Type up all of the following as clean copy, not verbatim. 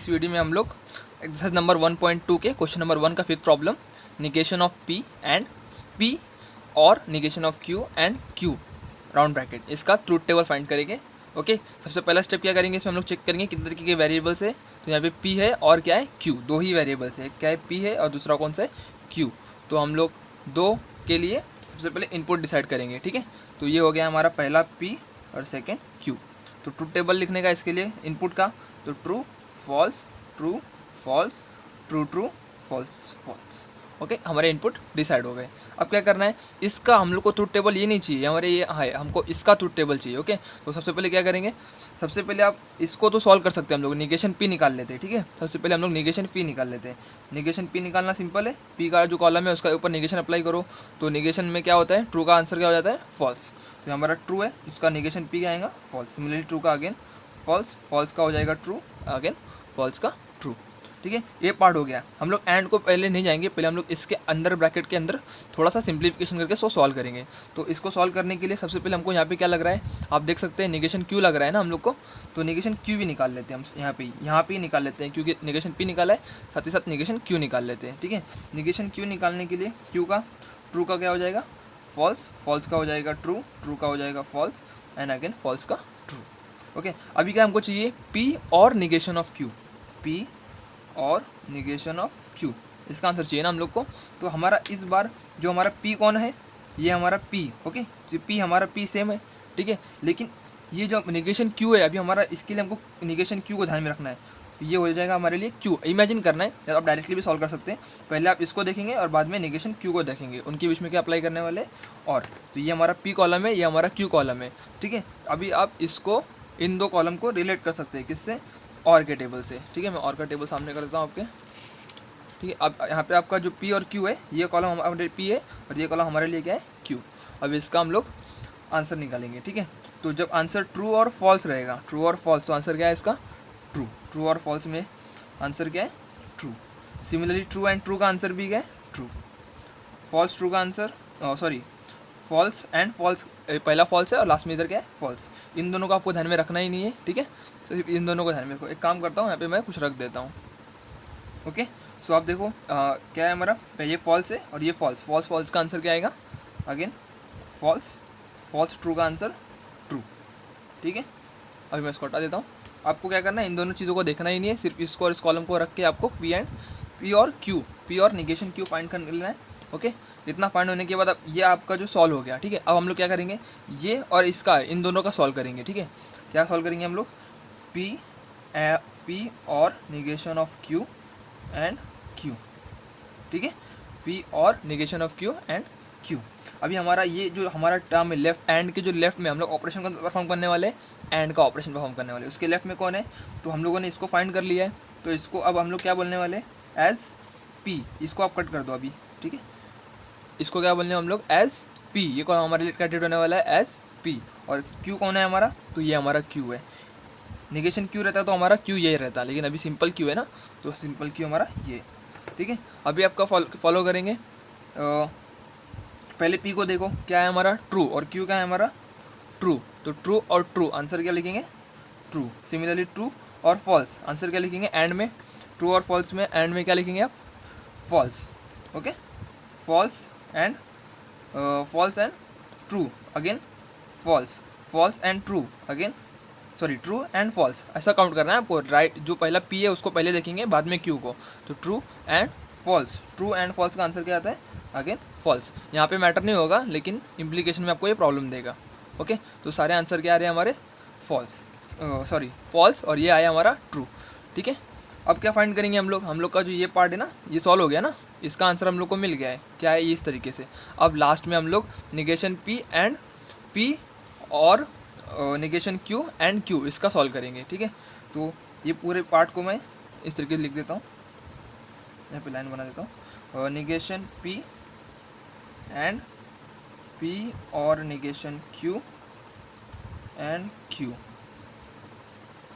इस वीडियो में हम लोग एक्सरसाइज नंबर 1.2 के क्वेश्चन नंबर 1 का fifth problem negation of P and P और negation of Q and Q round bracket इसका ट्रूथ टेबल फाइंड करेंगे। ओके, सबसे पहला स्टेप क्या करेंगे, इसमें हम लोग चेक करेंगे कितने तरीके के वेरिएबल्स है। तो यहाँ पे पी है और क्या है क्यू, दो ही वेरिएबल्स है, क्या है पी है और दूसरा कौन सा है क्यू। तो हम लोग दो के लिए सबसे पहले इनपुट डिसाइड करेंगे। ठीक है, तो ये हो गया हमारा पहला पी और सेकेंड क्यू। तो ट्रूथ टेबल लिखने का इसके लिए इनपुट का तो true false true false true true false false. Okay, हमारे इनपुट डिसाइड हो गए। अब क्या करना है, इसका हम लोग को ट्रूथ टेबल ये नहीं चाहिए, हमारे ये है हमको इसका ट्रूथ टेबल चाहिए। ओके, तो सबसे पहले क्या करेंगे, सबसे पहले आप इसको तो सॉल्व कर सकते हैं, हम लोग निगेशन पी निकाल लेते हैं। ठीक है, सबसे पहले हम लोग निगेशन पी निकाल लेते हैं। निगेशन पी निकालना सिंपल है, पी का जो कॉलम है उसका ऊपर निगेशन अप्लाई करो तो निगेशन में क्या होता है, ट्रू का आंसर क्या हो जाता है फॉल्स। तो हमारा ट्रू है, उसका निगेशन पी क्या आएगा फॉल्स। सिमिलरली ट्रू का अगेन फॉल्स, फॉल्स का हो जाएगा ट्रू, अगेन फॉल्स का ट्रू। ठीक है, ये पार्ट हो गया। हम लोग एंड को पहले नहीं जाएंगे, पहले हम लोग इसके अंदर ब्रैकेट के अंदर थोड़ा सा सिंप्लीफिकेशन करके सो सॉल्व करेंगे। तो इसको सॉल्व करने के लिए सबसे पहले हमको यहाँ पे क्या लग रहा है, आप देख सकते हैं निगेशन क्यू लग रहा है ना हम लोग को, तो निगेशन क्यू भी निकाल लेते हैं हम यहाँ पे ही निकाल लेते हैं, क्योंकि निगेशन पी निकाला है, साथ ही साथ निगेशन क्यू निकाल लेते हैं। ठीक है, निगेशन क्यू निकालने के लिए क्यू का ट्रू का क्या हो जाएगा फॉल्स, फॉल्स का हो जाएगा ट्रू, ट्रू का हो जाएगा फॉल्स एंड अगेन फॉल्स का ट्रू। ओके, अभी क्या हमको चाहिए पी और निगेशन ऑफ क्यू, पी और निगेशन ऑफ क्यू, इसका आंसर चाहिए ना हम लोग को। तो हमारा इस बार जो हमारा पी कौन है, ये हमारा पी। ओके, जो पी हमारा पी सेम है। ठीक है, लेकिन ये जो निगेशन क्यू है अभी हमारा, इसके लिए हमको निगेशन क्यू को ध्यान में रखना है। ये हो जाएगा हमारे लिए क्यू, इमेजिन करना है, या आप डायरेक्टली भी सॉल्व कर सकते हैं। पहले आप इसको देखेंगे और बाद में निगेशन क्यू को देखेंगे, उनके बीच में क्या अप्लाई करने वाले और। तो ये हमारा पी कॉलम है, ये हमारा क्यू कॉलम है। ठीक है, अभी आप इसको इन दो कॉलम को रिलेट कर सकते हैं, किससे, और के टेबल से। ठीक है, मैं और का टेबल सामने कर देता हूँ आपके। ठीक है, अब यहाँ पे आपका जो पी और क्यू है, ये कॉलम हमारे पी है और ये कॉलम हमारे लिए क्या है क्यू। अब इसका हम लोग आंसर निकालेंगे। ठीक है, तो जब आंसर ट्रू और फॉल्स रहेगा, ट्रू और फॉल्स, तो आंसर क्या है इसका ट्रू, ट्रू और फॉल्स में आंसर क्या है true. Similarly true and true का आंसर भी क्या है ट्रू, फॉल्स ट्रू का answer sorry false and false, पहला फॉल्स है और लास्ट में इधर क्या है फॉल्स। इन दोनों को आपको ध्यान में रखना ही नहीं है। ठीक है, सिर्फ इन दोनों को ध्यान में रखो। एक काम करता हूँ, यहाँ पे मैं कुछ रख देता हूँ। ओके, सो आप देखो क्या है हमारा, ये फॉल्स है और ये फॉल्स, फॉल्स फॉल्स का आंसर क्या आएगा अगेन फॉल्स, फॉल्स ट्रू का आंसर ट्रू। ठीक है, अभी मैं इसको हटा देता हूँ। आपको क्या करना है, इन दोनों चीज़ों को देखना ही नहीं है, सिर्फ इसको और इस कॉलम को रख के आपको पी और क्यू, पी और निगेशन क्यू फाइंड कर लेना है। ओके, इतना फाइंड होने के बाद अब ये आपका जो सॉल्व हो गया। ठीक है, अब हम लोग क्या करेंगे, ये और इसका, इन दोनों का सॉल्व करेंगे। ठीक है, क्या सॉल्व करेंगे हम लोग, पी और negation of Q and Q. ठीक है, पी और negation of Q and Q. अभी हमारा ये जो हमारा टर्म है लेफ्ट, एंड के जो लेफ्ट में हम लोग ऑपरेशन को परफॉर्म करने वाले, एंड का ऑपरेशन परफॉर्म करने वाले, उसके लेफ्ट में कौन है, तो हम लोगों ने इसको फाइंड कर लिया है। तो इसको अब हम लोग क्या बोलने वाले एज पी, इसको आप कट कर दो अभी। ठीक है, इसको क्या बोलने हम लोग एज पी, ये कौन हमारे लिए कटेड होने वाला है एज पी। और क्यू कौन है हमारा, तो ये हमारा क्यू है। निगेशन क्यू रहता तो हमारा क्यू यही रहता, लेकिन अभी सिंपल क्यू है ना, तो सिंपल क्यू हमारा ये। ठीक है, अभी आपका फॉलो करेंगे। पहले पी को देखो क्या है हमारा ट्रू और क्यू क्या है हमारा ट्रू, तो ट्रू और ट्रू आंसर क्या लिखेंगे ट्रू। सिमिलरली ट्रू और फॉल्स आंसर क्या लिखेंगे एंड में, ट्रू और फॉल्स में एंड में क्या लिखेंगे आप false. Okay, false and true again false, false and true again sorry true and false, ऐसा काउंट करना है आपको। राइट, जो पहला पी है उसको पहले देखेंगे, बाद में क्यू को। तो true and false, true and false का आंसर क्या आता है अगेन फॉल्स। यहाँ पे मैटर नहीं होगा, लेकिन इम्प्लीकेशन में आपको ये प्रॉब्लम देगा। ओके, तो सारे आंसर क्या आ रहे हैं हमारे फॉल्स, सॉरी फॉल्स, और ये आया हमारा ट्रू। ठीक है, अब क्या फाइंड करेंगे हम लोग का जो ये पार्ट है ना, ये सॉल्व हो गया ना, इसका आंसर हम लोग को मिल गया है, क्या है ये इस तरीके से। अब लास्ट में हम लोग निगेशन पी एंड पी और निगेशन क्यू एंड क्यू, इसका सॉल्व करेंगे। ठीक है, तो ये पूरे पार्ट को मैं इस तरीके से लिख देता हूँ, यहाँ पे लाइन बना देता हूँ, निगेशन पी एंड पी और निगेशन क्यू एंड क्यू।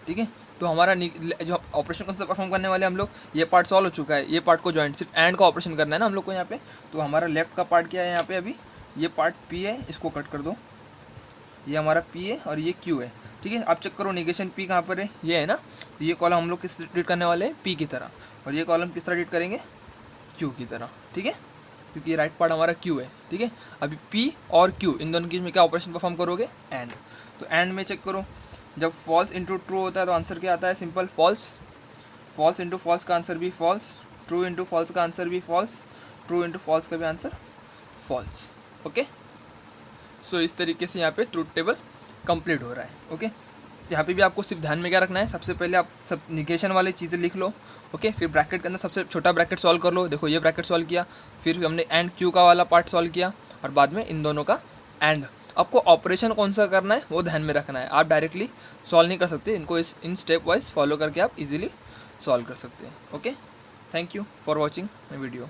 ठीक है, तो हमारा जो ऑपरेशन कौन सा परफॉर्म करने वाले हम लोग, ये पार्ट सॉल्व हो चुका है, ये पार्ट को जॉइंट, सिर्फ एंड का ऑपरेशन करना है ना हम लोग को यहाँ पे। तो हमारा लेफ्ट का पार्ट क्या है यहाँ पे, अभी ये पार्ट पी है, इसको कट कर दो, ये हमारा पी है और ये क्यू है। ठीक है। आप चेक करो निगेशन पी कहाँ पर है, ये है ना, तो ये कॉलम हम लोग किस ट्रीट करने वाले हैं, पी की तरह, और ये कॉलम किस तरह ट्रीट करेंगे, क्यू की तरह, ठीक है, क्योंकि राइट पार्ट हमारा क्यू है, ठीक है। अभी पी और क्यू इन दोनों के में क्या ऑपरेशन परफॉर्म करोगे, एंड, तो एंड में चेक करो, जब फॉल्स इंटू ट्रू होता है तो आंसर क्या आता है, simple false, false into false का आंसर भी फॉल्स, ट्रू इंटू फॉल्स का आंसर भी फॉल्स, ट्रू इंटू फॉल्स का भी आंसर फॉल्स, ओके। सो इस तरीके से यहाँ पे ट्रूथ टेबल कंप्लीट हो रहा है, ओके। यहाँ पे भी आपको सिर्फ ध्यान में क्या रखना है, सबसे पहले आप सब निगेशन वाली चीज़ें लिख लो, ओके। फिर ब्रैकेट के अंदर सबसे छोटा ब्रैकेट सॉल्व कर लो, देखो ये ब्रैकेट सॉल्व किया, फिर हमने एंड क्यू का वाला पार्ट सॉल्व किया, और बाद में इन दोनों का एंड। आपको ऑपरेशन कौन सा करना है वो ध्यान में रखना है, आप डायरेक्टली सॉल्व नहीं कर सकते, इनको इन स्टेप वाइज फॉलो करके आप इजीली सॉल्व कर सकते हैं, okay. Thank you for watching my video.